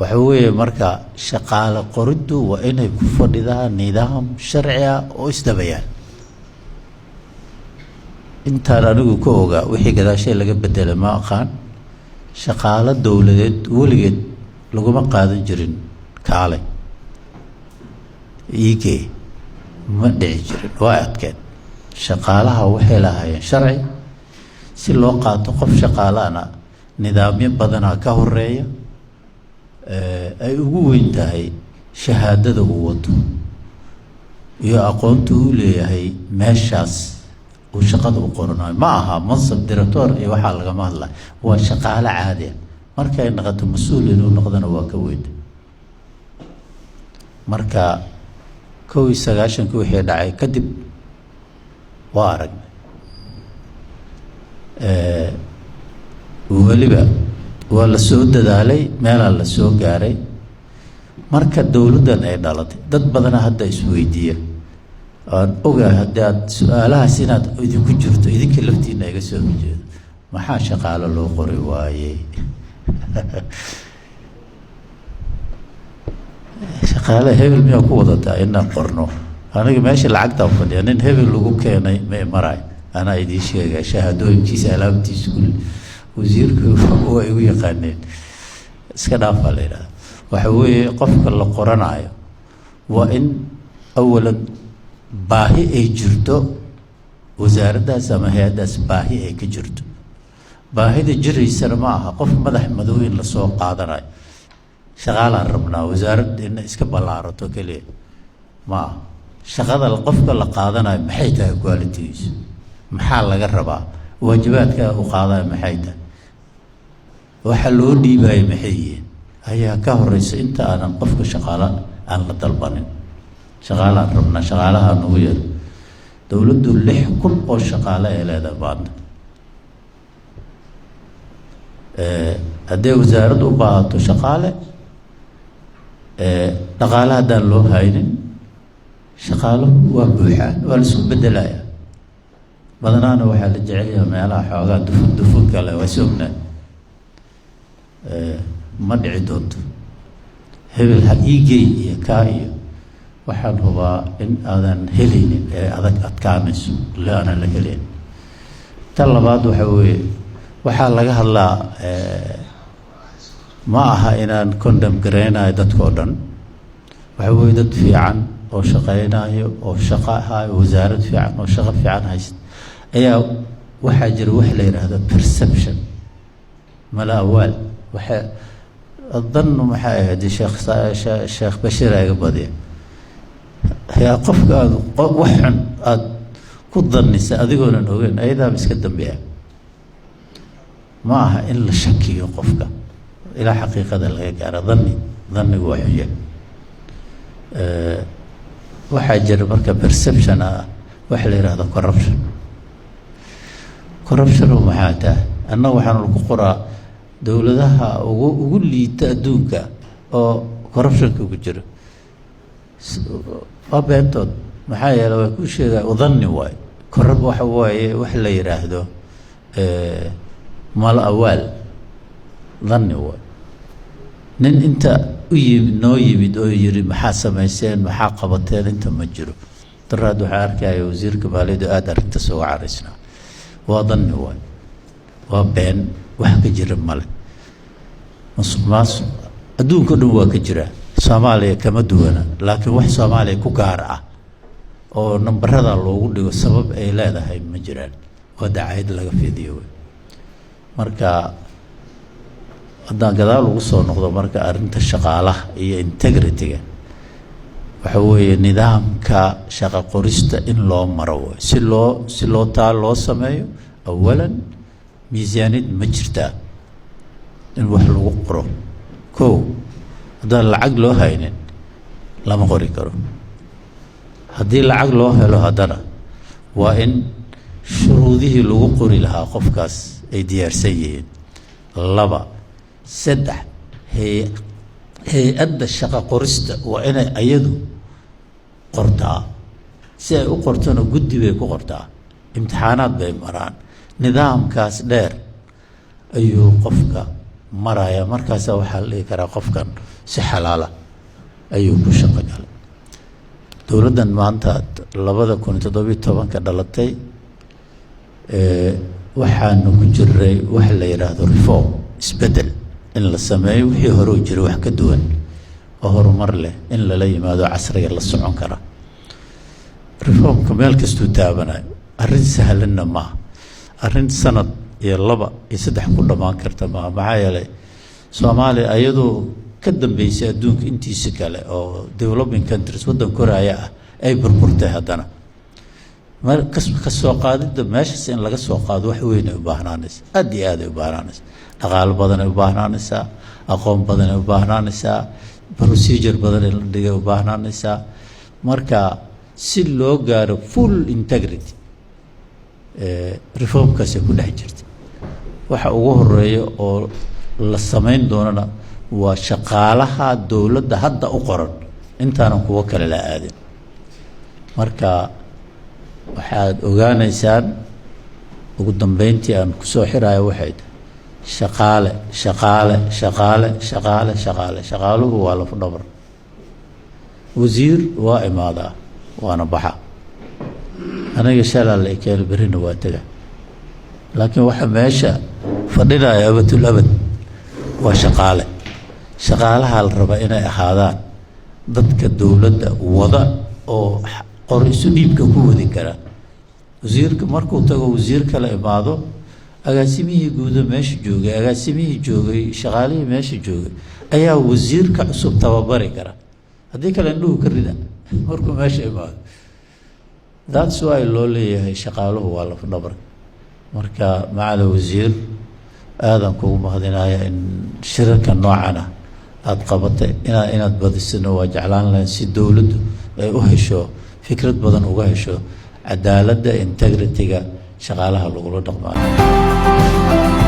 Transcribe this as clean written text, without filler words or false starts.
waxa weeye marka shaqaale qoriddu waa inay ku fadhidaa nidaam sharci ah oo isdabayaan. intaan anigu ka ogaa wixii gadaashay laga bedelay ma aqaan. shaqaale dowladeed weligeed laguma qaadan jirin kaale iigee ma dhici jirin, waa adkeed. shaqaalaha waxay lahaayeen sharci. si loo qaato qof shaqaalahana nidaamyo badanaa ka horeeya, ay ugu weyn tahay shahaadada uu wato iyo aqoonta uu leeyahay meeshaas uu shaqada u qoranayo. ma aha mansab director iyo waxaa lagama hadlaya, waa shaqaale caadi ah. markay noqoto mas-uul inuu noqdana waa ka weyn. marka 91 wixii dhacay kadib waa aragnay, weliba waa la soo dadaalay, meelaa la soo gaaray. marka dowladdan ay dhalatay dad badana hadda isweydiiya, aan ogahay haddii aad su-aalahaas inaad idinku jirto idinka laftiina iga soo horjeedo, maxaa shaqaalo loo qori waayey? shaqaale hebel miyaa ku wadataa inaan qorno? aniga meesha lacagtaan fadhiya nin hebel lagu keenay ma maraay, anaa idiin sheegaya shahaadooyinkiisa alaabtiisa kulli wasiirka waa igu yaqaaneen. iska dhaafaa la yidhahda. waxa weeye qofka la qoranayo waa in awalan baahi ay jirto, wasaaraddaas ama hay-addaas baahi ay ka jirto. baahida jiraysana ma aha qof madax madow in lasoo qaadanayo, shaqaalaan rabnaa wasaaradda ina iska ballaarato keliya ma aha. shaqada qofka la qaadanayo maxay tahay qualitigiisu, maxaa laga rabaa, waajibaadka u qaadayo maxay tahay, waxa loo dhiibayo maxay yihiin, ayaa ka horeysa inta aanan qofka shaqaala aan la dalbanin. shaqaalaan rabnaa, shaqaalaha nagu yar. dowladdu 6,000 oo shaqaale ay leedahay maanta. haddii wasaaraddu u baahato shaqaale, dhaqaale haddaan loo haynin, shaqaalo waa buuxaan, waa la isku bedelaya. badanaana waxaa la jecelyaha meelaha xoogaa dufun kale, waa sognaa. ma dhici doonto hebel ha iigey iyo kaa iyo waxaan hubaa in aadan helaynin ee adag adkaanayso aanan la helayn. tan labaad waxa weeye waxaa laga hadlaa, ma aha inaan condom gareynayo dadka oo dhan. waxa weeye dad fiican oo shaqeynayo oo shaqo hayo, wasaarad fiican oo shaqo fiican haysta ayaa waxaa jira wax la yidhaahdo perception, mala awaal. waxa dhannu maxay ahayd sheekh Bashiir iga badiya, yaa qofka aad wax xun aad ku dannisa adigoonan ogeyn ayadaaba iska dambeeya. ma aha in la shakiyo qofka ilaa xaqiiqada laga gaaro. dhannigu waa xun yahay. waxaa jira marka perception ah waxa la yidhahdo corruption. maxaa tahay? annaga waxaan lagu qoraa dowladaha ugu liita adduunka oo corruptionka ku jiro. waa beentood, maxaa yeele waa ku sheegaa udhanni waayo. waxa waaye wax la yidhaahdo mal awaal, dhanni waayo. nin inta u yimid noo yimid oo yiri maxaa samayseen, maxaa qabateen, inta ma jiro. daraad waxaa arkaya wasiirka maaliyadda aada arrintaas uga caraysnaa. waa dhanni waayo, waa been, wax ka jira male. musuqmaasuq adduunka dhan waa ka jira, soomaaliya kama duwana, laakiin wax soomaaliya ku gaar ah oo nambarada loogu dhigo sabab ay leedahay ma jiraan. waa dacayd laga fidiyo wey. marka haddaan gadaal ugu soo noqdo marka arrinta shaqaalaha iyo integrity-ga, waxa weeye nidaamka shaqo qorista in loo maro wey. si loo taa loo sameeyo, awalan miisaaniyad ma jirtaa in wax lagu qoro. kow, haddaan lacag loo haynin lama qori karo. haddii lacag loo helo haddana waa in shuruudihii lagu qori lahaa qofkaas ay diyaarsan yihiin. 2, 3, hay-adda shaqo qorista waa inay ayadu qortaa. si ay u qortona guddi bay ku qortaa, imtixaanaad bay maraan. nidaamkaas dheer ayuu qofka maraya markaasa waxaa la dhihi karaa qofkan si xalaala ayuu ku shaqo galay. dowladdan maanta 2017 dhalatay waxaanu ku jiray wax la yiraahdo reform, isbedel in la sameeyo wixii hore u jiray wax ka duwan oo horumar leh in lala yimaado casriga la socon kara. reformka meel kastuu taabanayo arrin sahlanna maaha, arrin sanad iyo 2 iyo 3 ku dhammaan karta maaha. maxaa yeelay Soomaaliya ayadoo ka dambeysay adduunka intiisa kale oo developing countries waddan koraya ah ay burburtay haddana ka soo qaadida meeshaas in laga soo qaado wax weyn ay u baahnaanaysa, aad iyo aad ay u baahnaanaysa, dhaqaale badan ay u baahnaanaysaa, aqoon badan ay u baahnaanaysaa, procedure badan in la dhigay u baahnaanaysaa. marka si loo gaaro full integrity reformkaas ay ku dhex jirta. waxa ugu horeeya oo la samayn doonana waa shaqaalaha dowladda hadda u qoran intaanan kuwa kale la aadin. marka waxaad ogaanaysaan ugu dambeyntii aan ku soo xirayo waxay shaqaale shaqaale shaqaale shaqaale shaqaale shaqaaluhu waa laf dhabar. wasiir waa imaadaa waana baxa, aniga shalaa la keenay berrina waa taga, laakiin waxa meesha fadhinaya abadul abad waa shaqaale. shaqaalaha la raba inay ahaadaan dadka dowladda wada oo qor isu dhiibka ku wadi kara. wasiirka markuu tago wasiir kale imaado, agaasimihii guud meesha joogay, agaasimihii joogay, shaqaalihii meesha joogay ayaa wasiirka cusub tababari kara, haddii kale indhuhu ka rida markuu meesha imaado. that's why loo leeyahay shaqaaluhu waa laf dhabar. marka macala wasiir aadan kugu mahadinaya in shirarka noocan ah aad qabatay inaad badisano waa jeclaan lahayn si dowladdu ay u hesho fikrad badan uga hesho cadaaladda integrity-ga shaqaalaha lagula dhaqmaayo.